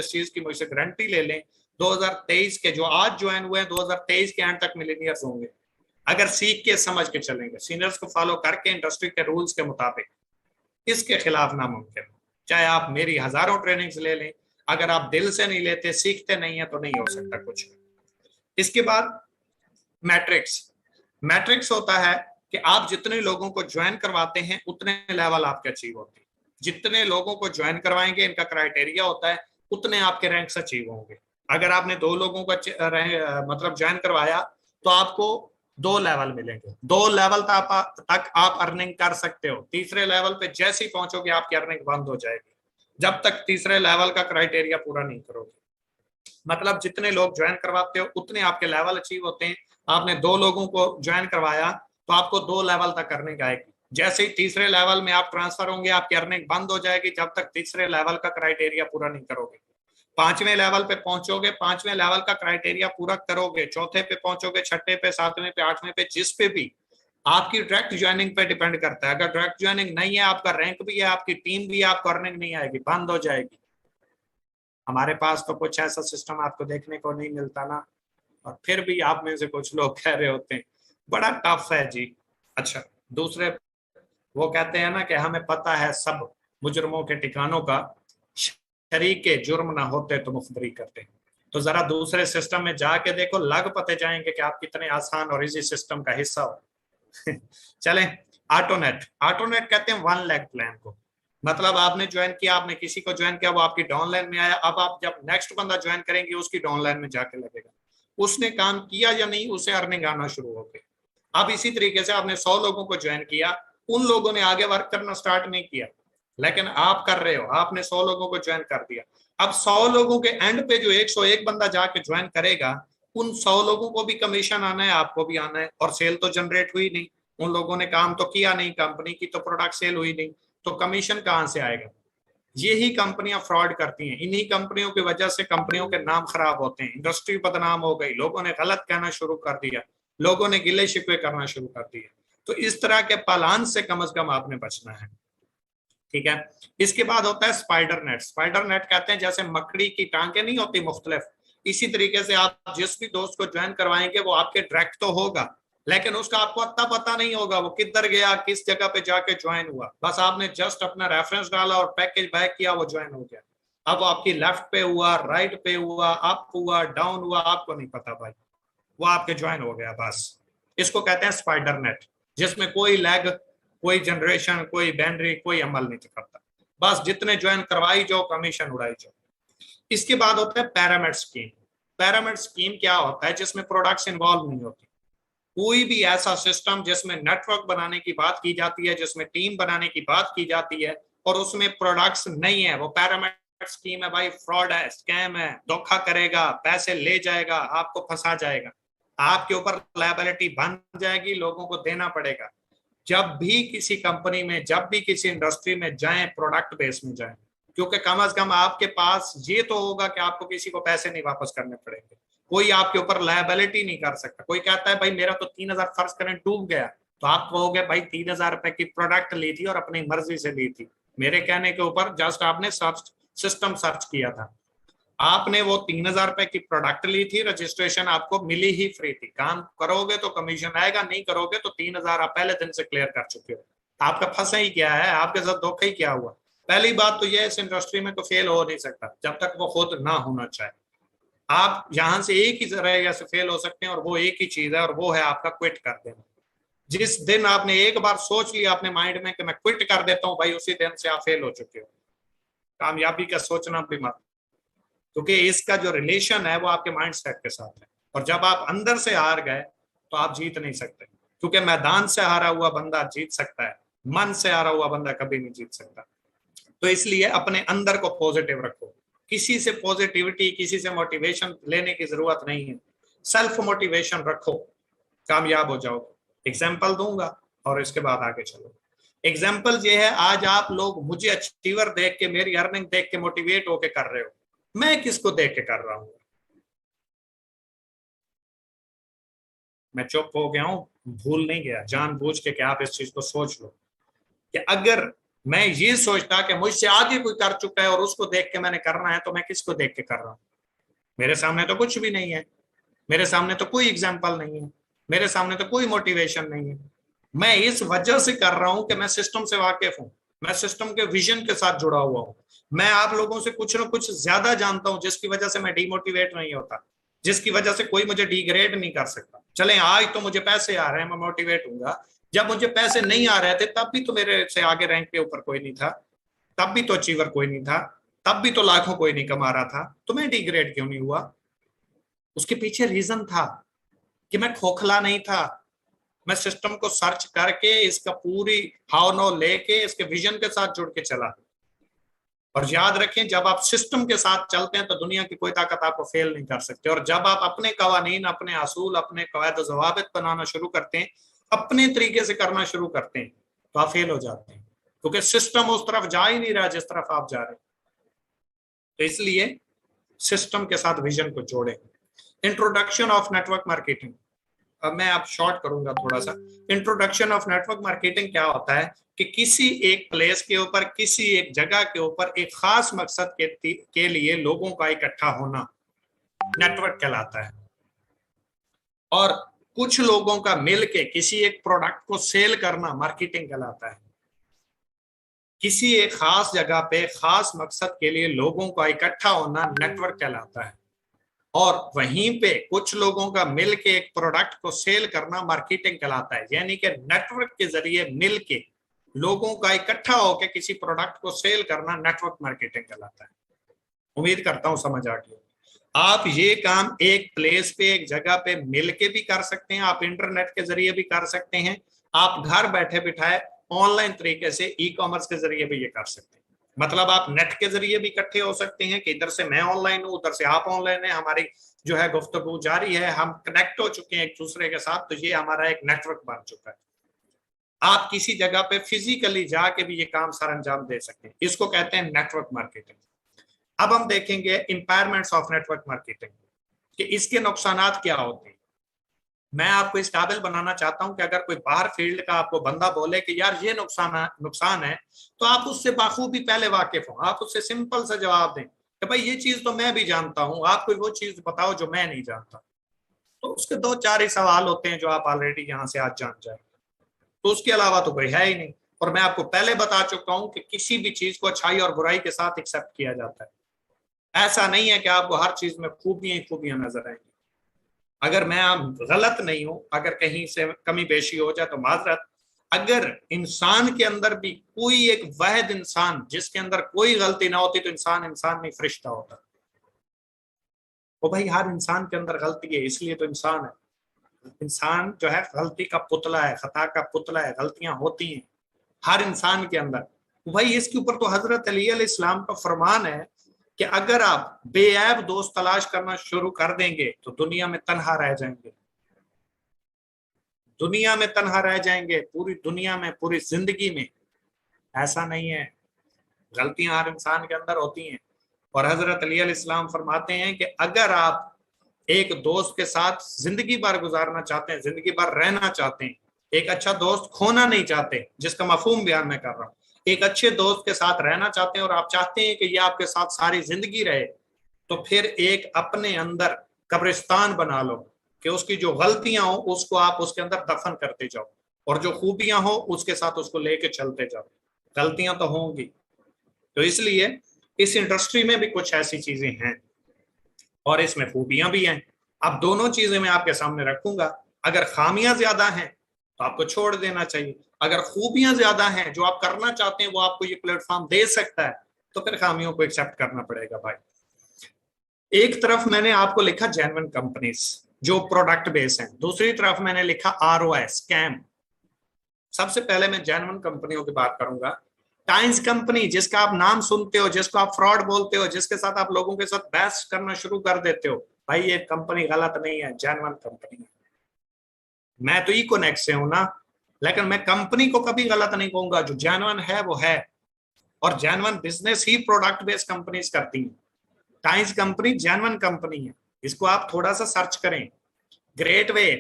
इस चीज की मुझसे गारंटी ले लें, 2023 के जो आज ज्वाइन हुए हैं 2023 के एंड तक मिलीनियर्स होंगे, अगर सीख के समझ के चलेंगे, सीनियर्स को फॉलो करके इंडस्ट्री के रूल्स के मुताबिक। इसके खिलाफ नामुमकिन, चाहे आप मेरी हजारों ट्रेनिंग्स ले लें, अगर आप दिल से नहीं लेते, सीखते नहीं है, तो नहीं हो सकता कुछ। इसके बाद मैट्रिक्स। मैट्रिक्स होता है कि आप जितने लोगों को ज्वाइन करवाते हैं उतने लेवल आपके अचीव होते हैं। जितने लोगों को ज्वाइन करवाएंगे, इनका क्राइटेरिया होता है, उतने आपके रैंक्स अचीव होंगे। अगर आपने 2 लोगों को मतलब ज्वाइन करवाया तो आपको 2 लेवल मिलेंगे, 2 लेवल तक आप अर्निंग कर सकते हो। तीसरे लेवल पे जैसे ही पहुंचोगे आपकी अर्निंग बंद हो जाएगी, जब तक तीसरे लेवल का क्राइटेरिया पूरा नहीं करोगे। मतलब जितने लोग ज्वाइन करवाते हो उतने आपके लेवल अचीव होते हैं। आपने 2 लोगों को ज्वाइन करवाया तो आपको 2 लेवल तक अर्निंग आएगी। जैसे ही तीसरे लेवल में आप ट्रांसफर होंगे, आपकी अर्निंग बंद हो जाएगी जब तक तीसरे लेवल का क्राइटेरिया पूरा नहीं करोगे। 5वें लेवल पे पहुंचोगे, 5वें लेवल का क्राइटेरिया पूरा करोगे, चौथे पे पहुंचोगे, छठे पे, 7वें पे, 8वें पे, जिस पे भी, आपकी डायरेक्ट ज्वाइनिंग पे डिपेंड करता है। अगर डायरेक्ट ज्वाइनिंग नहीं है, आपका रैंक भी है, आपकी टीम भी है, आपको अर्निंग नहीं आएगी, बंद हो जाएगी। हमारे पास तो कुछ ऐसा सिस्टम आपको देखने को नहीं मिलता ना, और फिर भी आप में से कुछ लोग कह रहे होते हैं बड़ा टफ है जी। अच्छा, दूसरे वो कहते हैं ना कि हमें पता है सब मुजरमों के ठिकानों का, शरीके जुर्म ना होते तो मुखबरी करते। तो जरा दूसरे सिस्टम में जाके देखो, लग पते जाएंगे कि आप कितने आसान और इजी सिस्टम का हिस्सा हो। चलें, ऑटोनेट। ऑटोनेट कहते हैं 1 लाख प्लान को। मतलब आपने ज्वाइन किया, आपने किसी को ज्वाइन किया, वो आपकी डाउन लाइन में आया, अब आप जब नेक्स्ट बंदा ज्वाइन करेंगे उसकी डाउन लाइन में जाके लगेगा, उसने काम किया या नहीं, उसे अर्निंग आना शुरू हो गई। अब इसी तरीके से आपने 100 लोगों को ज्वाइन किया, उन लोगों ने आगे वर्क करना स्टार्ट नहीं किया, लेकिन आप कर रहे हो, आपने 100 लोगों को ज्वाइन कर दिया। अब 100 लोगों के एंड पे जो 101 बंदा जाके ज्वाइन करेगा, उन 100 लोगों को भी कमीशन आना है, आपको भी आना है, और सेल तो जनरेट हुई नहीं, उन लोगों ने काम तो किया नहीं, कंपनी की तो प्रोडक्ट सेल हुई नहीं, तो कमीशन कहां से आएगा? यही कंपनियां फ्रॉड करती हैं, इन्हीं कंपनियों की वजह से कंपनियों के नाम खराब होते हैं, इंडस्ट्री बदनाम हो गई, लोगों ने गलत कहना शुरू कर दिया, लोगों ने गिले शिकवे करना शुरू कर दिए। तो इस तरह के पालान से कम से कम आपने बचना है, ठीक है। इसके बाद होता है स्पाइडर नेट। स्पाइडर नेट कहते हैं जैसे मकड़ी की टांगे नहीं होती मुख्तलिफ, इसी तरीके से आप जिस भी दोस्त को ज्वाइन करवाएंगे वो आपके डायरेक्ट तो होगा, लेकिन उसका आपको अत्ता पता नहीं होगा वो किधर गया, किस जगह पे जाके ज्वाइन हुआ। बस आपने जस्ट अपना रेफरेंस डाला और पैकेज बैक किया, वो ज्वाइन हो गया। अब वो आपकी लेफ्ट पे हुआ, राइट पे हुआ, अप हुआ, डाउन हुआ, आपको नहीं पता भाई, वो आपके ज्वाइन हो गया बस। इसको कहते हैं स्पाइडर नेट, जिसमें कोई लैग, कोई जनरेशन, कोई बाउंड्री, कोई अमल नहीं करता, बस जितने ज्वाइन करवाई जाओ, कमीशन उड़ाई जाओ। इसके बाद होता है पैरामिड स्कीम। पैरामिड स्कीम क्या होता है? जिसमें प्रोडक्ट्स इन्वॉल्व नहीं होती, कोई भी ऐसा सिस्टम जिसमें नेटवर्क बनाने की बात की जाती है, जिसमें टीम बनाने की बात की जाती है और उसमें प्रोडक्ट्स नहीं है, वो पैरामिड स्कीम है भाई, फ्रॉड है, स्कैम है, धोखा करेगा, पैसे ले जाएगा, आपको फंसा जाएगा, आपके ऊपर लायबिलिटी बन जाएगी, लोगों को देना पड़ेगा। जब भी किसी कंपनी में, जब भी किसी इंडस्ट्री में जाएं, प्रोडक्ट बेस में जाएं, क्योंकि कम से कम आपके पास ये तो होगा कि आपको किसी को पैसे नहीं वापस करने पड़ेंगे, कोई आपके ऊपर लायबिलिटी नहीं कर सकता। कोई कहता है भाई मेरा तो 3000 फर्ज करें डूब गया, तो आप कहोगे भाई 3000 रुपए की प्रोडक्ट ली थी और अपनी मर्जी से ली थी, मेरे कहने के ऊपर जस्ट आपने सर्च सिस्टम सर्च किया था, आपने वो 3000 रुपए की प्रोडक्ट ली थी, रजिस्ट्रेशन आपको मिली ही फ्री थी, काम करोगे तो कमीशन आएगा, नहीं करोगे तो 3000 आप पहले दिन से क्लियर कर चुके हो। आपका फंसा ही क्या है, आपके साथ धोखा ही क्या हुआ? पहली बात तो यह, इस इंडस्ट्री में तो फेल हो नहीं सकता जब तक वो खुद ना होना चाहे। आप यहां से एक ही जरिए से फेल हो सकते हैं और वो एक ही चीज है, और वो है आपका क्विट कर देना। जिस दिन आपने एक बार सोच लिया अपने माइंड में कि मैं क्विट कर देता हूं भाई, उसी दिन से आप फेल हो चुके हो। कामयाबी का सोचना भी मत, क्योंकि इसका जो रिलेशन है वो आपके माइंड सेट के साथ है, और जब आप अंदर से हार गए तो आप जीत नहीं सकते, क्योंकि मैदान से हारा हुआ बंदा जीत सकता है, मन से हारा हुआ बंदा कभी नहीं जीत सकता। तो इसलिए अपने अंदर को पॉजिटिव रखो, किसी से पॉजिटिविटी, किसी से मोटिवेशन लेने की जरूरत नहीं है, सेल्फ मोटिवेशन रखो, कामयाब हो जाओगे। एग्जाम्पल दूंगा और इसके बाद आगे चलो। एग्जाम्पल ये है, आज आप लोग मुझे अचीवर देख के, मेरी अर्निंग देख के मोटिवेट होके कर रहे हो, मैं किसको देख के कर रहा हूं? मैं चुप हो गया हूं, भूल नहीं गया, जानबूझ के कि आप इस चीज को सोच लो कि अगर मैं ये सोचता कि मुझसे आगे कोई कर चुका है और उसको देख के मैंने करना है, तो मैं किसको देख के कर रहा हूँ? मेरे सामने तो कुछ भी नहीं है, मेरे सामने तो कोई एग्जाम्पल नहीं है, मेरे सामने तो कोई मोटिवेशन नहीं है। मैं इस वजह से कर रहा हूं कि मैं सिस्टम से वाकिफ हूं, मैं सिस्टम के विजन के साथ जुड़ा हुआ हूं। मैं आप लोगों से कुछ ना कुछ ज्यादा जानता हूं, जिसकी वजह से मैं डिमोटिवेट नहीं होता, जिसकी वजह से कोई मुझे डिग्रेड नहीं कर सकता। चले आज तो मुझे पैसे आ रहे हैं, मैं मोटिवेट हूँ। जब मुझे पैसे नहीं आ रहे थे तब भी तो मेरे से आगे रैंक के ऊपर कोई नहीं था, तब भी तो अचीवर कोई नहीं था, तब भी तो लाखों कोई नहीं कमा रहा था, तो मैं डिग्रेड क्यों नहीं हुआ? उसके पीछे रीजन था कि मैं खोखला नहीं था। मैं सिस्टम को सर्च करके इसका पूरी हाउ नो लेके इसके विजन के साथ जुड़ के चला। और याद रखें, जब आप सिस्टम के साथ चलते हैं तो दुनिया की कोई ताकत आपको फेल नहीं कर सकती। और जब आप अपने कवानीन, अपने असूल, अपने कवायद जवाबित बनाना शुरू करते हैं, अपने तरीके से करना शुरू करते हैं, तो आप फेल हो जाते हैं, क्योंकि सिस्टम उस तरफ जा ही नहीं रहा जिस तरफ आप जा रहे हैं। तो इसलिए सिस्टम के साथ विजन को जोड़ें। इंट्रोडक्शन ऑफ नेटवर्क मार्केटिंग, अब मैं आप शॉर्ट करूंगा थोड़ा सा। इंट्रोडक्शन ऑफ नेटवर्क मार्केटिंग क्या होता है कि किसी एक प्लेस के ऊपर, किसी एक जगह के ऊपर एक खास मकसद के लिए लोगों का इकट्ठा होना नेटवर्क कहलाता है। और कुछ लोगों का मिलके किसी एक प्रोडक्ट को सेल करना मार्केटिंग कहलाता है। किसी एक खास जगह पे खास मकसद के लिए लोगों का इकट्ठा होना नेटवर्क कहलाता है। और वहीं पे कुछ लोगों का मिल के एक प्रोडक्ट को सेल करना मार्केटिंग कहलाता है। यानी कि नेटवर्क के जरिए मिल के लोगों का इकट्ठा होकर किसी प्रोडक्ट को सेल करना नेटवर्क मार्केटिंग कहलाता है। उम्मीद करता हूं समझ आ गई। आप ये काम एक प्लेस पे, एक जगह पे मिल के भी कर सकते हैं, आप इंटरनेट के जरिए भी कर सकते हैं, आप घर बैठे बिठाए ऑनलाइन तरीके से ई कॉमर्स के जरिए भी ये कर सकते हैं। मतलब आप नेट के जरिए भी इकट्ठे हो सकते हैं कि इधर से मैं ऑनलाइन हूं, उधर से आप ऑनलाइन है, हमारी जो है गुफ्तगू जारी है, हम कनेक्ट हो चुके हैं एक दूसरे के साथ, तो ये हमारा एक नेटवर्क बन चुका है। आप किसी जगह पे फिजिकली जाके भी ये काम सर अंजाम दे सकते हैं, इसको कहते हैं नेटवर्क मार्केटिंग। अब हम देखेंगे इंपायरमेंट्स ऑफ नेटवर्क मार्केटिंग कि इसके नुकसानात क्या होते हैं। मैं आपको इस काबिल बनाना चाहता हूं कि अगर कोई बाहर फील्ड का आपको बंदा बोले कि यार ये नुकसान है, तो आप उससे बाखूबी पहले वाकिफ हो, आप उससे सिंपल सा जवाब दें कि भाई ये चीज तो मैं भी जानता हूं, आप कोई वो चीज बताओ जो मैं नहीं जानता। तो उसके दो चार ही सवाल होते हैं जो आप ऑलरेडी यहाँ से आज जान जाए, तो उसके अलावा तो कोई है ही नहीं। और मैं आपको पहले बता चुका हूं कि किसी भी चीज को अच्छाई और बुराई के साथ एक्सेप्ट किया जाता है। ऐसा नहीं है कि आपको हर चीज में खूबियां ही खूबियां नजर आएंगी। अगर मैं आप गलत नहीं हूं, अगर कहीं से कमी पेशी हो जाए तो माजरत। अगर इंसान के अंदर भी कोई एक वाहिद इंसान जिसके अंदर कोई गलती ना होती तो इंसान इंसान नहीं फरिश्ता होता। वो भाई हर इंसान के अंदर गलती है, इसलिए तो इंसान है। इंसान जो है गलती का पुतला है, खता का पुतला है, गलतियां होती हैं हर इंसान के अंदर। भाई इसके ऊपर तो हजरत अली अलैहिस्सलाम का फरमान है कि अगर आप बेऐब दोस्त तलाश करना शुरू कर देंगे तो दुनिया में तन्हा रह जाएंगे, दुनिया में तन्हा रह जाएंगे, पूरी दुनिया में, पूरी जिंदगी में। ऐसा नहीं है, गलतियां हर इंसान के अंदर होती हैं। और हजरत अली अलैहिस्सलाम फरमाते हैं कि अगर आप एक दोस्त के साथ जिंदगी भर गुजारना चाहते हैं, जिंदगी भर रहना चाहते हैं, एक अच्छा दोस्त खोना नहीं चाहते, जिसका मफहूम बयान मैं कर रहा हूँ, एक अच्छे दोस्त के साथ रहना चाहते हैं और आप चाहते हैं कि ये आपके साथ सारी जिंदगी रहे, तो फिर एक अपने अंदर कब्रिस्तान बना लो कि उसकी जो गलतियां हो उसको आप उसके अंदर दफन करते जाओ, और जो खूबियां हो उसके साथ उसको लेके चलते जाओ। गलतियां तो होंगी, तो इसलिए इस इंडस्ट्री में भी कुछ ऐसी चीजें हैं और इसमें खूबियां भी हैं। अब दोनों चीजें मैं आपके सामने रखूंगा। अगर खामियां ज्यादा हैं तो आपको छोड़ देना चाहिए, अगर खूबियां ज्यादा हैं जो आप करना चाहते हैं वो आपको ये प्लेटफॉर्म दे सकता है, तो फिर खामियों को एक्सेप्ट करना पड़ेगा भाई। एक तरफ मैंने आपको लिखा जेन्युइन कंपनीज जो प्रोडक्ट बेस हैं, दूसरी तरफ मैंने लिखा आरओआई स्कैम। सबसे पहले मैं जेन्युइन कंपनियों की बात करूंगा। टाइम्स कंपनी जिसका आप नाम सुनते हो, जिसको आप फ्रॉड बोलते हो, जिसके साथ आप लोगों के साथ बहस करना शुरू कर देते हो, भाई ये कंपनी गलत नहीं है, जेन्युइन कंपनी है। मैं तो इकोनेक्स से हूं ना, लेकिन मैं कंपनी को कभी गलत नहीं कहूंगा। जो जेन्युइन है वो है, और जेन्युइन बिजनेस ही प्रोडक्ट बेस्ड कंपनीज करती हैं। टाइम्स कंपनी जेन्युइन कंपनी है, इसको आप थोड़ा सा सर्च करें। ग्रेट वे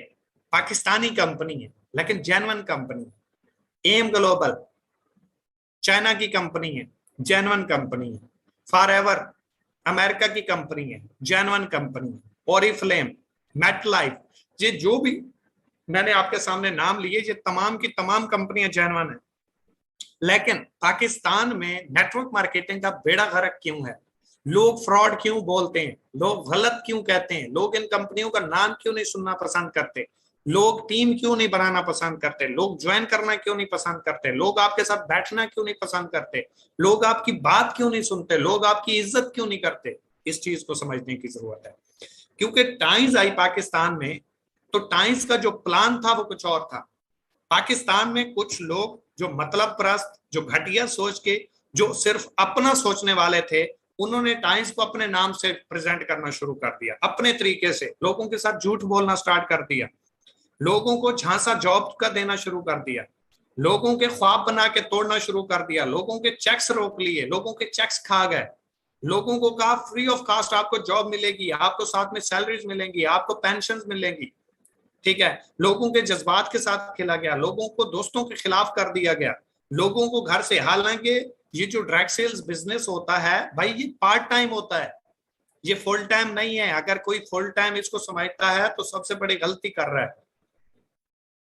पाकिस्तानी कंपनी है लेकिन जेन्युइन कंपनी है। एम ग्लोबल चाइना की कंपनी है, जेन्युइन कंपनी है। फॉरएवर अमेरिका की कंपनी है, जेन्युइन कंपनी है। ओरिफ्लेम, मेटलाइफ, ये जो भी मैंने आपके सामने नाम लिए, ये तमाम की तमाम कंपनियां जेन्युइन है। लेकिन पाकिस्तान में नेटवर्क मार्केटिंग का बेड़ा गर्क क्यों है? लोग फ्रॉड क्यों बोलते हैं? लोग गलत क्यों कहते हैं? लोग इन कंपनियों का नाम क्यों नहीं सुनना पसंद करते? लोग टीम क्यों नहीं बनाना पसंद करते? लोग ज्वाइन करना क्यों नहीं पसंद करते? लोग आपके साथ बैठना क्यों नहीं पसंद करते? लोग आपकी बात क्यों नहीं सुनते? लोग आपकी इज्जत क्यों नहीं करते? इस चीज को समझने की जरूरत है। क्योंकि टाइम्स आई पाकिस्तान में, तो टाइम्स का जो प्लान था वो कुछ और था। पाकिस्तान में कुछ लोग जो मतलब प्रस्त, जो घटिया सोच के, जो सिर्फ अपना सोचने वाले थे, उन्होंने टाइम्स को अपने नाम से प्रेजेंट करना शुरू कर दिया। अपने तरीके से लोगों के साथ झूठ बोलना स्टार्ट कर दिया, लोगों को झांसा जॉब का देना शुरू कर दिया, लोगों के ख्वाब बना के तोड़ना शुरू कर दिया, लोगों के चेक्स रोक लिए, लोगों के चेक्स खा गए, लोगों को कहा फ्री ऑफ कॉस्ट आपको जॉब मिलेगी, आपको साथ में सैलरीज मिलेंगी, आपको पेंशन मिलेंगी। ठीक है, लोगों के जज्बात के साथ खेला गया, लोगों को दोस्तों के खिलाफ कर दिया गया, लोगों को घर से। हालांकि ये जो ड्रग सेल्स बिजनेस होता है भाई, ये पार्ट टाइम होता है, ये फुल टाइम नहीं है। अगर कोई फुल टाइम इसको समझता है तो सबसे बड़ी गलती कर रहा है।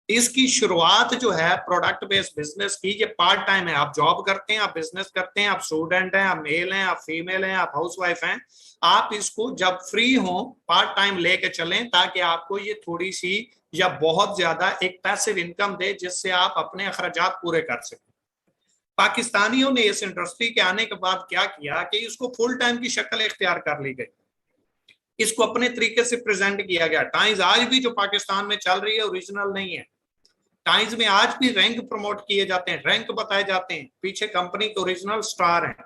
इसकी शुरुआत जो है प्रोडक्ट बेस्ड बिजनेस की, ये पार्ट टाइम है। आप जॉब करते हैं, आप बिजनेस करते हैं, आप स्टूडेंट हैं, आप मेल हैं, आप फीमेल हैं, आप हाउसवाइफ हैं, आप इसको जब फ्री हो पार्ट टाइम लेके चलें, ताकि आपको ये थोड़ी सी या बहुत ज्यादा एक पैसिव इनकम दे, जिससे आप अपने अखराजात पूरे कर सकें। पाकिस्तानियों ने इस इंडस्ट्री के आने के बाद क्या किया कि इसको फुल टाइम की शक्ल इख्तियार कर ली गई, इसको अपने तरीके से प्रेजेंट किया गया। टाइम्स आज भी जो पाकिस्तान में चल रही है ओरिजिनल नहीं है। टाइम्स में आज भी रैंक प्रमोट किए जाते हैं, रैंक बताए जाते हैं, पीछे कंपनी के ओरिजिनल स्टार हैं।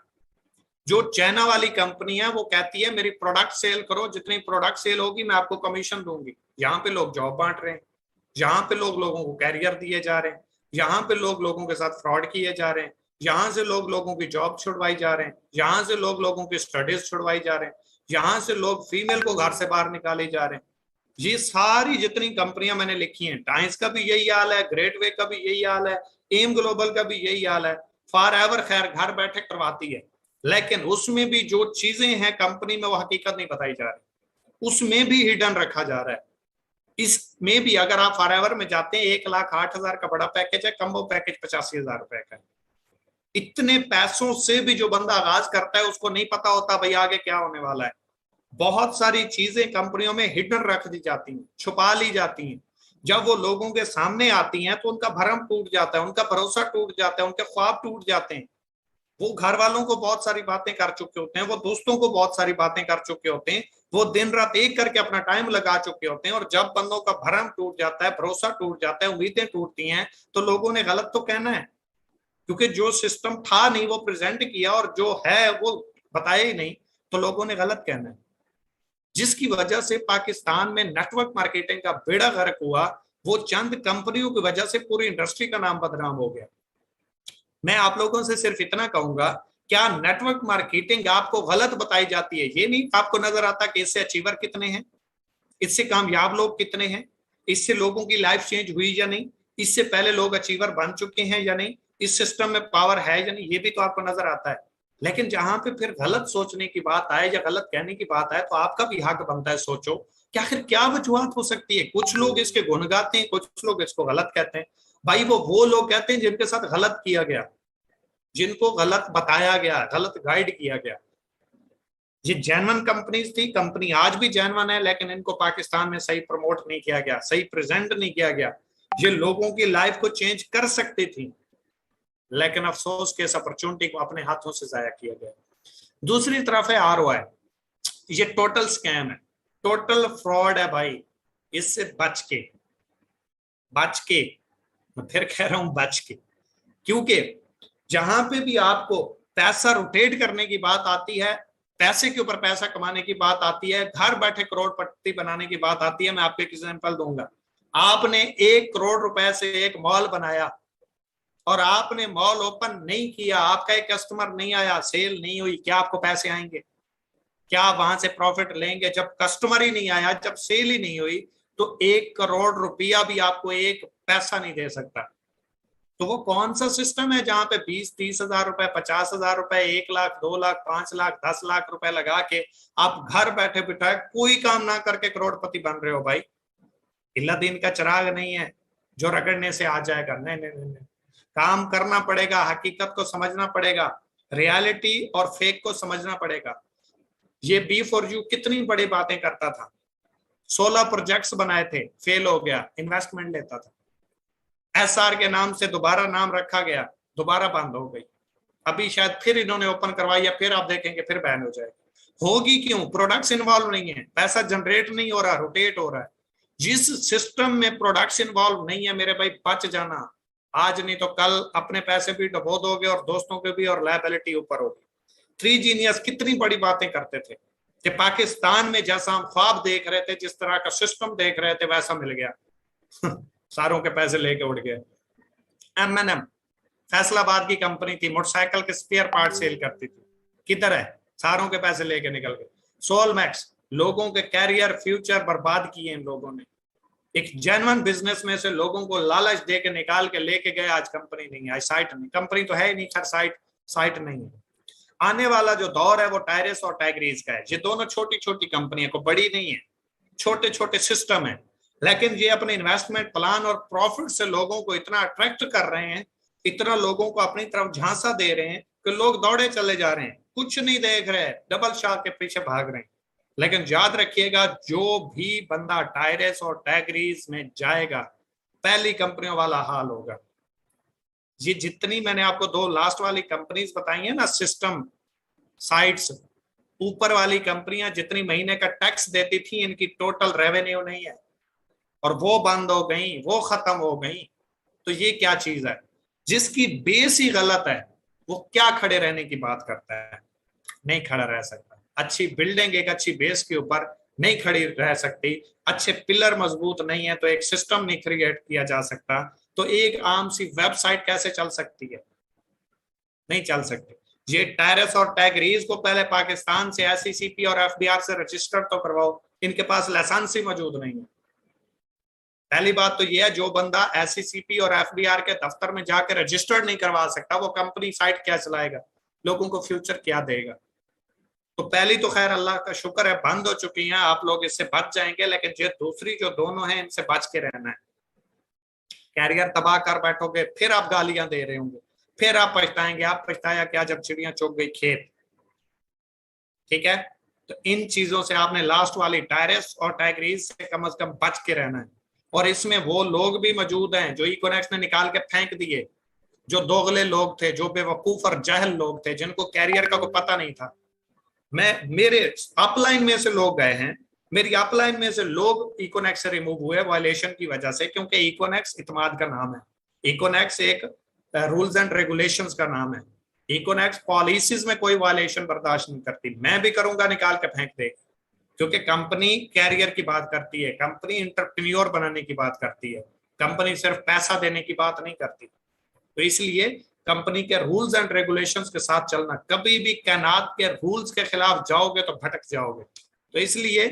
जो चाइना वाली कंपनी है वो कहती है मेरी प्रोडक्ट सेल करो, जितनी प्रोडक्ट सेल होगी मैं आपको कमीशन दूंगी। यहाँ पे लोग जॉब बांट रहे हैं, यहाँ पे लोग लोगों को कैरियर दिए जा रहे हैं, यहाँ पे लोग लोगों के साथ फ्रॉड किए जा रहे हैं, यहाँ से लोग लोगों की जॉब छुड़वाई जा रहे हैं, यहाँ से लोग लोगों की स्टडीज छुड़वाई जा रहे हैं, यहाँ से लोग फीमेल को घर से बाहर निकाले जा रहे हैं। ये सारी जितनी कंपनियां मैंने लिखी हैं, टाइम्स का भी यही हाल है, ग्रेट वे का भी यही हाल है, एम ग्लोबल का भी यही हाल है। फॉरएवर खैर घर बैठे करवाती है, लेकिन उसमें भी जो चीजें हैं कंपनी में वो हकीकत नहीं बताई जा रही, उसमें भी हिडन रखा जा रहा है। इसमें भी अगर आप फॉरएवर में जाते हैं, 1,08,000 का बड़ा पैकेज है, कम्बो पैकेज 85,000 रुपए का है। इतने पैसों से भी जो बंदा आगाज करता है उसको नहीं पता होता भाई आगे क्या होने वाला है। बहुत सारी चीजें कंपनियों में हिडन रख दी जाती हैं, छुपा ली जाती हैं। जब वो लोगों के सामने आती हैं तो उनका भरम टूट जाता है, उनका भरोसा टूट जाता है, उनके ख्वाब टूट जाते हैं। वो घर वालों को बहुत सारी बातें कर चुके होते हैं, वो दोस्तों को बहुत सारी बातें कर चुके होते हैं, वो दिन रात एक करके अपना टाइम लगा चुके होते हैं। और जब बंदों का भरम टूट जाता है, भरोसा टूट जाता है, उम्मीदें टूटती हैं, तो लोगों ने गलत तो कहना है, क्योंकि जो सिस्टम था नहीं वो प्रेजेंट किया, और जो है वो बताया ही नहीं, तो लोगों ने गलत कहना है। जिसकी वजह से पाकिस्तान में नेटवर्क मार्केटिंग का बेड़ा गर्क हुआ। वो चंद कंपनियों की वजह से पूरी इंडस्ट्री का नाम बदनाम हो गया। मैं आप लोगों से सिर्फ इतना कहूंगा, क्या नेटवर्क मार्केटिंग आपको गलत बताई जाती है? ये नहीं आपको नजर आता कि इससे अचीवर कितने हैं, इससे कामयाब लोग कितने हैं, इससे लोगों की लाइफ चेंज हुई या नहीं, इससे पहले लोग अचीवर बन चुके हैं या नहीं, इस सिस्टम में पावर है या नहीं, ये भी तो आपको नजर आता है। लेकिन जहां पे फिर गलत सोचने की बात आए या गलत कहने की बात आए, तो आपका भी हक बनता है सोचो कि आखिर क्या वजूहत हो सकती है। कुछ लोग इसके गुण गाते हैं, कुछ लोग इसको गलत कहते हैं। भाई वो लोग कहते हैं जिनके साथ गलत किया गया, जिनको गलत बताया गया, गलत गाइड किया गया। ये जेन्युइन कंपनीज थी, कंपनी आज भी जेन्युइन है, लेकिन इनको पाकिस्तान में सही प्रमोट नहीं किया गया, सही प्रेजेंट नहीं किया गया। ये लोगों की लाइफ को चेंज कर सकती थी, लेकिन अफसोस के इस अपॉर्चुनिटी को अपने हाथों से जाया किया गया। दूसरी तरफ है ROI, ये टोटल स्कैम है, टोटल फ्रॉड है भाई। इससे बच के मैं फिर कह रहा हूं बच के, क्योंकि जहां पे भी आपको पैसा रोटेट करने की बात आती है, पैसे के ऊपर पैसा कमाने की बात आती है, घर बैठे करोड़पति बनाने की बात आती है, मैं आपको एक एग्जांपल दूंगा। आपने 1 करोड़ रुपए से एक मॉल बनाया और आपने मॉल ओपन नहीं किया, आपका एक कस्टमर नहीं आया, सेल नहीं हुई, क्या आपको पैसे आएंगे? क्या आप वहां से प्रॉफिट लेंगे? जब कस्टमर ही नहीं आया, जब सेल ही नहीं हुई, तो 1 करोड़ रुपया भी आपको एक पैसा नहीं दे सकता। तो वो कौन सा सिस्टम है जहां पे 20-30 हजार रुपए, 50 हजार रुपए, 1 लाख, 2 लाख, 5 लाख, 10 लाख रुपए लगा के आप घर बैठे बिठाए कोई काम ना करके करोड़पति बन रहे हो भाई? इल्ला दिन का चिराग नहीं है जो रगड़ने से आ जाएगा। नहीं नहीं नहीं, नहीं। काम करना पड़ेगा, हकीकत को समझना पड़ेगा, रियलिटी और फेक को समझना पड़ेगा। ये B4U कितनी बड़ी बातें करता था, 16 प्रोजेक्ट्स बनाए थे, फेल हो गया, इन्वेस्टमेंट लेता था, SR के नाम से दोबारा नाम रखा गया, दोबारा बंद हो गई। अभी शायद फिर इन्होंने ओपन करवाई, या फिर आप देखेंगे फिर बैन हो जाएगा। होगी क्यों? प्रोडक्ट्स इन्वॉल्व नहीं है, पैसा जनरेट नहीं हो रहा, रोटेट हो रहा है। जिस सिस्टम में प्रोडक्ट्स इन्वॉल्व नहीं है मेरे भाई, बच जाना। आज नहीं तो कल अपने पैसे भी डुबो दोगे और दोस्तों के भी, और लायबिलिटी ऊपर होगी। 3 जीनियस कितनी बड़ी बातें करते थे कि पाकिस्तान में जैसा हम ख्वाब देख रहे थे, जिस तरह का सिस्टम देख रहे थे, वैसा मिल गया। सारों के पैसे लेके उड़ गए। M&M फैसलाबाद की कंपनी थी, मोटरसाइकिल के स्पेयर पार्ट सेल करती थी, किधर है? सारों के पैसे लेके निकल गए। सोलमैक्स, लोगों के कैरियर फ्यूचर बर्बाद किए इन लोगों ने। एक जेन्युइन बिजनेस में से लोगों को लालच दे के निकाल के लेके गए, आज कंपनी नहीं है, आज साइट नहीं, कंपनी तो है ही नहीं, खैर साइट नहीं है। आने वाला जो दौर है वो टायरस और टाइग्रीज का है। ये दोनों छोटी छोटी कंपनियां, को बड़ी नहीं है, छोटे छोटे सिस्टम है, लेकिन ये अपने इन्वेस्टमेंट प्लान और प्रॉफिट से लोगों को इतना अट्रैक्ट कर रहे हैं, इतना लोगों को अपनी तरफ झांसा दे रहे हैं कि लोग दौड़े चले जा रहे हैं, कुछ नहीं देख रहे, डबल शॉट के पीछे भाग रहे हैं। लेकिन याद रखिएगा, जो भी बंदा टायरस और टाइग्रीज में जाएगा, पहली कंपनियों वाला हाल होगा। ये जितनी मैंने आपको 2 लास्ट वाली कंपनीज बताई है ना, सिस्टम साइट्स, ऊपर वाली कंपनियां जितनी महीने का टैक्स देती थी, इनकी टोटल रेवेन्यू नहीं है, और वो बंद हो गई, वो खत्म हो गई। तो ये क्या चीज है? जिसकी बेस ही गलत है वो क्या खड़े रहने की बात करता है? नहीं खड़ा रह सकता। अच्छी बिल्डिंग एक अच्छी बेस के ऊपर नहीं खड़ी रह सकती, अच्छे पिलर मजबूत नहीं है तो एक सिस्टम नहीं क्रिएट किया जा सकता, तो एक आम सी वेबसाइट कैसे चल सकती है? नहीं चल सकती। ये टायरस और टाइग्रीज को पहले पाकिस्तान से SECP और FBR से रजिस्टर तो करवाओ, इनके पास लाइसेंस ही मौजूद नहीं है। पहली बात तो यह है, जो बंदा SECP और FBR के दफ्तर में जाकर रजिस्टर्ड नहीं करवा सकता, वो कंपनी साइट क्या चलाएगा, लोगों को फ्यूचर क्या देगा? तो पहली तो खैर अल्लाह का शुक्र है बंद हो चुकी हैं, आप लोग इससे बच जाएंगे। लेकिन ये दूसरी जो दोनों हैं, इनसे बच के रहना है। कैरियर तबाह कर बैठोगे, फिर आप गालियां दे रहे होंगे, फिर आप पछताएंगे। आप पछताया क्या जब चिड़ियां चुग गई खेत। ठीक है, तो इन चीजों से आपने लास्ट वाली टायरस और टाइग्रीज से कम बच के रहना है। और इसमें वो लोग भी मौजूद हैं जो इकोनेक्स ने निकाल के फेंक दिए, जो दोगले लोग थे, जो बेवकूफ और जहल लोग थे, जिनको कैरियर का कोई पता नहीं था। मेरे अपलाइन में से लोग गए हैं, मेरी अपलाइन में से लोग इकोनेक्स से रिमूव हुए वायलेशन की वजह से, क्योंकि इकोनेक्स इत्मीनान का नाम है, इकोनेक्स एक रूल्स एंड रेगुलेशंस का नाम है, इकोनेक्स पॉलिसीज में कोई वायलेशन बर्दाश्त नहीं करती। मैं भी करूंगा, निकाल के फेंक दे, क्योंकि कंपनी कैरियर की बात करती है, कंपनी इंटरप्रेन्योर बनाने की बात करती है, कंपनी सिर्फ पैसा देने की बात नहीं करती। तो इसलिए कंपनी के रूल्स एंड रेगुलेशंस के साथ चलना, कभी भी कायनात के रूल्स के खिलाफ जाओगे तो भटक जाओगे। तो इसलिए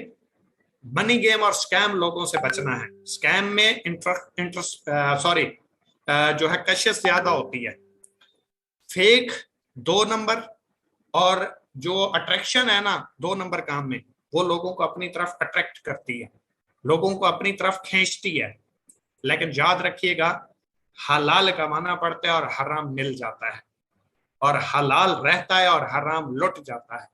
मनी गेम और स्कैम लोगों से बचना है। स्कैम में जो है कशिश ज्यादा होती है, फेक 2 नंबर, और जो अट्रैक्शन है ना 2 नंबर काम में, वो लोगों को अपनी तरफ अट्रैक्ट करती है, लोगों को अपनी तरफ खींचती है। लेकिन याद रखिएगा, हलाल कमाना पड़ता है और हराम मिल जाता है, और हलाल रहता है और हराम लुट जाता है।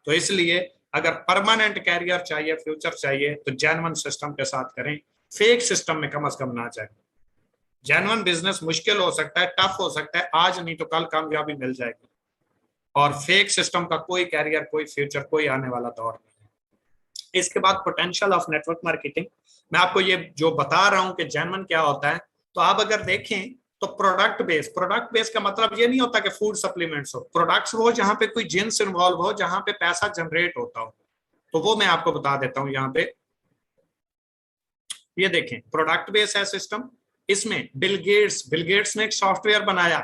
तो इसलिए अगर परमानेंट कैरियर चाहिए, फ्यूचर चाहिए, तो जेन्युइन सिस्टम के साथ करें, फेक सिस्टम में कम से कम ना जाए। जेन्युइन बिजनेस मुश्किल हो सकता है, टफ हो सकता है, आज नहीं तो कल कामयाबी मिल जाएगी, और फेक सिस्टम का कोई कैरियर, कोई फ्यूचर, कोई आने वाला दौर नहीं है। इसके बाद पोटेंशियल ऑफ नेटवर्क मार्केटिंग। मैं आपको ये जो बता रहा हूं कि जेन्युइन क्या होता है, तो आप अगर देखें तो प्रोडक्ट बेस का मतलब ये नहीं होता कि फूड सप्लीमेंट्स हो, प्रोडक्ट्स हो जहां पे कोई जिन्स इन्वॉल्व हो, जहां पे पैसा जनरेट होता हो। तो वो मैं आपको बता देता हूं यहाँ पे, ये देखें, प्रोडक्ट बेस है सिस्टम। इसमें बिल गेट्स ने एक सॉफ्टवेयर बनाया,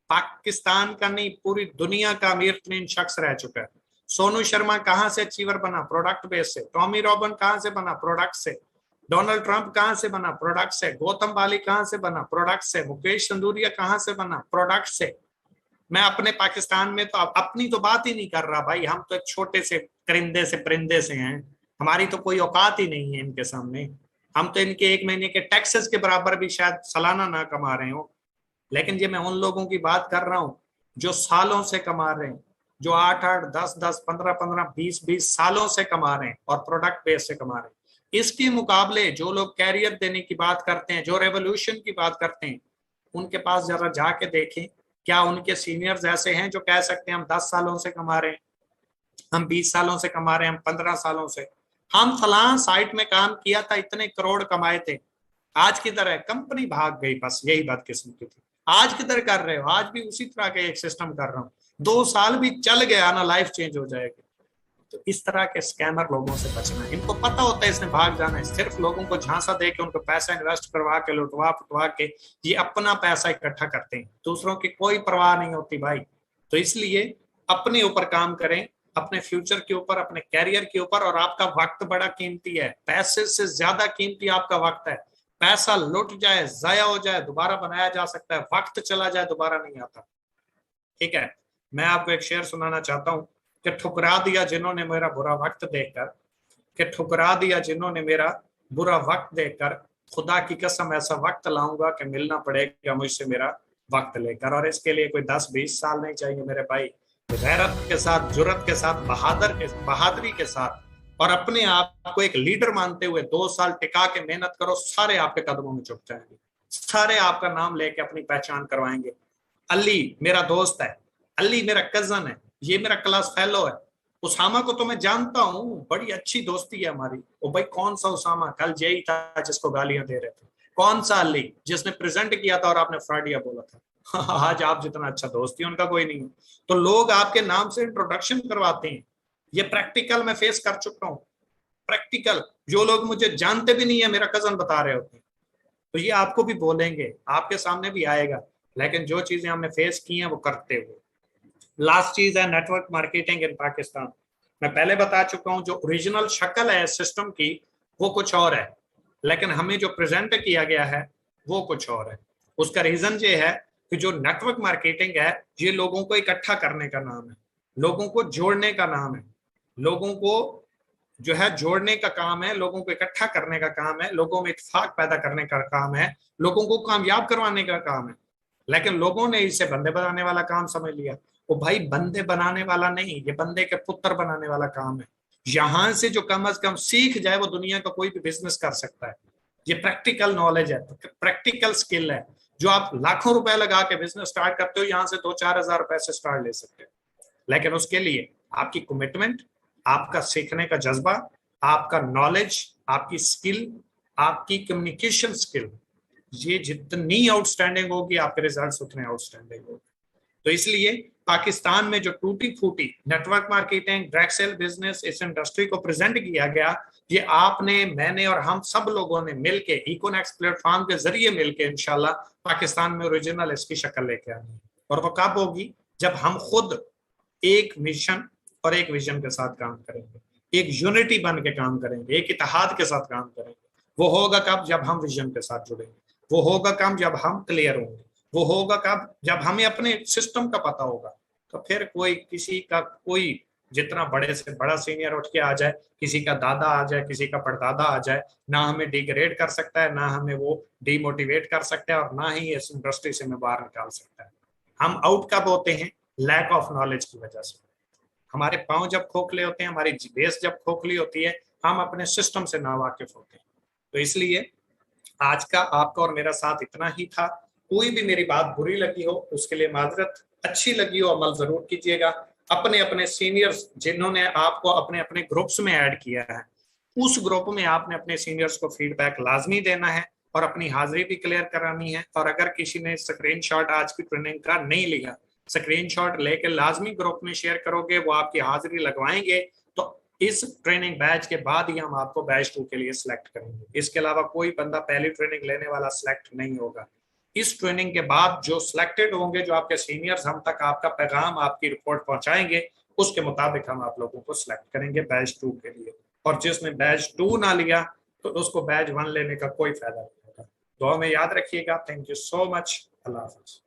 पाकिस्तान का नहीं पूरी दुनिया का अमीर तरीन शख्स रह चुका है। सोनू शर्मा कहां से अचीवर बना? प्रोडक्ट बेस से। टॉमी रॉबिन कहां से बना? प्रोडक्ट से। डोनाल्ड ट्रंप कहां से बना? प्रोडक्ट से। गौतम बाली कहां से बना? प्रोडक्ट से। मुकेश चंदूरिया कहां से बना? प्रोडक्ट से। मैं अपने पाकिस्तान में तो अपनी तो बात ही नहीं कर रहा भाई, हम तो एक छोटे से करिंदे से परिंदे से हैं, हमारी तो कोई औकात ही नहीं है इनके सामने। हम तो इनके 1 महीने के टैक्सेस के बराबर भी शायद सालाना ना कमा रहे हो। लेकिन ये मैं उन लोगों की बात कर रहा हूं जो सालों से कमा रहे हैं, जो 8-8, 10-10, 15-15, 20-20 सालों से कमा रहे हैं और प्रोडक्ट बेस से कमा रहे हैं। इसके मुकाबले जो लोग कैरियर देने की बात करते हैं, जो रेवोल्यूशन की बात करते हैं, उनके पास जरा जाके देखें, क्या उनके सीनियर्स ऐसे हैं जो कह सकते हैं हम 10 सालों से कमा रहे हैं, हम 20 सालों से कमा रहे हैं, हम 15 सालों से, हम फलां साइट में काम किया था, इतने करोड़ कमाए थे। आज की तरह कंपनी भाग गई, बस यही बदकिस्मती थी। आज किधर कर रहे हो? आज भी उसी तरह के एक सिस्टम कर रहा हूँ, 2 साल भी चल गया ना, लाइफ चेंज हो जाएगी। तो इस तरह के स्कैमर लोगों से बचना है। इनको पता होता है इसने भाग जाना है, सिर्फ लोगों को झांसा दे के, उनको पैसा इन्वेस्ट करवा के, लुटवा पुटवा के ये अपना पैसा इकट्ठा करते हैं, दूसरों की कोई परवाह नहीं होती भाई। तो इसलिए अपने ऊपर काम करें, अपने फ्यूचर के ऊपर, अपने कैरियर के ऊपर। और आपका वक्त बड़ा कीमती है, पैसे से ज्यादा कीमती आपका वक्त है। पैसा लुट जाए, जाया हो जाए, दोबारा बनाया जा सकता है, वक्त चला जाए दोबारा नहीं आता। ठीक है, मैं आपको एक शेर सुनाना चाहता हूँ कि ठुकरा दिया जिन्होंने मेरा बुरा वक्त देखकर, कि ठुकरा दिया जिन्होंने मेरा बुरा वक्त देखकर, खुदा की कसम ऐसा वक्त लाऊंगा कि मिलना पड़ेगा मुझसे मेरा वक्त लेकर। और इसके लिए कोई 10-20 साल नहीं चाहिए मेरे भाई। गैरत के साथ, जुर्रत के साथ, बहादुरी के साथ, और अपने आप को एक लीडर मानते हुए 2 साल टिका के मेहनत करो, सारे आपके कदमों में झुक जाएंगे, सारे आपका नाम लेके अपनी पहचान करवाएंगे। अली मेरा दोस्त है, अली मेरा कजन है, ये मेरा क्लास फेलो है। उसामा को तो मैं जानता हूँ, बड़ी अच्छी दोस्ती है हमारी। ओ भाई कौन सा उसामा? कल यही था जिसको गालियां दे रहे थे। कौन सा अली जिसने प्रेजेंट किया था और आपने फ्रॉडिया बोला था? आज आप जितना अच्छा दोस्ती उनका कोई नहीं है। तो लोग आपके नाम से इंट्रोडक्शन करवाते हैं, ये प्रैक्टिकल मैं फेस कर चुका हूँ। प्रैक्टिकल जो लोग मुझे जानते भी नहीं है मेरा कजन बता रहे होते हैं। तो ये आपको भी बोलेंगे, आपके सामने भी आएगा, लेकिन जो चीजें हमने फेस की हैं वो करते हुए। लास्ट चीज है नेटवर्क मार्केटिंग इन पाकिस्तान। मैं पहले बता चुका हूं, जो ओरिजिनल शक्ल है सिस्टम की वो कुछ और है, लेकिन हमें जो प्रेजेंट किया गया है वो कुछ और है। उसका रीजन ये है कि जो नेटवर्क मार्केटिंग है ये लोगों को इकट्ठा करने का नाम है, लोगों को जोड़ने का नाम है, लोगों को जो है जोड़ने का काम है, लोगों को इकट्ठा करने का काम है, लोगों में इत्तेफाक पैदा करने का काम है, लोगों को कामयाब करवाने का काम है। लेकिन लोगों ने इसे बंदे बनाने वाला काम समझ लिया। वो भाई बंदे बनाने वाला नहीं, ये बंदे के पुत्र बनाने वाला काम है। यहां से जो कम से कम सीख जाए वो दुनिया का कोई भी बिजनेस कर सकता है। ये प्रैक्टिकल नॉलेज है, प्रैक्टिकल स्किल है, जो आप लाखों रुपए लगा के बिजनेस स्टार्ट करते हो, यहां से 2-4 हजार रुपए से स्टार्ट ले सकते हो। लेकिन उसके लिए आपकी कमिटमेंट, आपका सीखने का जज्बा, आपका नॉलेज, आपकी स्किल, आपकी कम्युनिकेशन स्किल, ये जितनी आउटस्टैंडिंग होगी आपके रिजल्ट्स उतने आउटस्टैंडिंग होंगे। तो इसलिए पाकिस्तान में जो टूटी फूटी network marketing, direct sale business, इस इंडस्ट्री को प्रेजेंट किया गया, ये आपने, मैंने और हम सब लोगों ने मिलके इकोनेक्स प्लेटफॉर्म के जरिए मिलके इंशाल्लाह पाकिस्तान में ओरिजिनल इसकी शक्ल लेके आनी है। और वो कब होगी? जब हम खुद एक मिशन और एक विजन के साथ काम करेंगे, एक यूनिटी बन के काम करेंगे, एक इत्तेहाद के साथ काम करेंगे। वो होगा कब? जब हम विजन के साथ जुड़ेंगे। वो होगा कब? जब हम क्लियर होंगे। वो होगा कब? जब हमें अपने सिस्टम का पता होगा। तो फिर कोई किसी का कोई जितना बड़े से बड़ा सीनियर उठ के आ जाए, किसी का दादा आ जाए, किसी का परदादा आ जाए, ना हमें डिग्रेड कर सकता है, ना हमें वो डिमोटिवेट कर सकता है, और ना ही इस इंडस्ट्री से हमें बाहर निकाल सकता है। हम आउट कब होते हैं? लैक ऑफ नॉलेज की वजह से। हमारे पांव जब खोखले होते हैं, हमारी बेस जब खोखली होती है, हम अपने सिस्टम से नावाकिफ होते हैं। तो इसलिए आज का आपका और मेरा साथ इतना ही था। कोई भी मेरी बात बुरी लगी हो उसके लिए माजरत, अच्छी लगी हो अमल जरूर कीजिएगा। अपने अपने सीनियर्स जिन्होंने आपको अपने अपने ग्रुप्स में ऐड किया है, उस ग्रुप में आपने अपने सीनियर्स को फीडबैक लाजमी देना है और अपनी हाजिरी भी क्लियर करानी है। और अगर किसी ने स्क्रीनशॉट आज की ट्रेनिंग का नहीं लिया, स्क्रीनशॉट लेके लाजमी ग्रुप में शेयर करोगे, वो आपकी हाजिरी लगवाएंगे। तो इस ट्रेनिंग बैच के बाद ही हम आपको बैच 2 के लिए सिलेक्ट करेंगे। इसके अलावा कोई बंदा पहली ट्रेनिंग लेने वाला सिलेक्ट नहीं होगा। इस ट्रेनिंग के बाद जो सिलेक्टेड होंगे, जो आपके सीनियर्स हम तक आपका पैगाम, आपकी रिपोर्ट पहुंचाएंगे, उसके मुताबिक हम आप लोगों को सिलेक्ट करेंगे बैच 2 के लिए। और जिसने बैच 2 ना लिया तो उसको बैच 1 लेने का कोई फायदा नहीं होगा। दुआ में याद रखिएगा। Thank you so much. अल्लाह हाफ़िज़।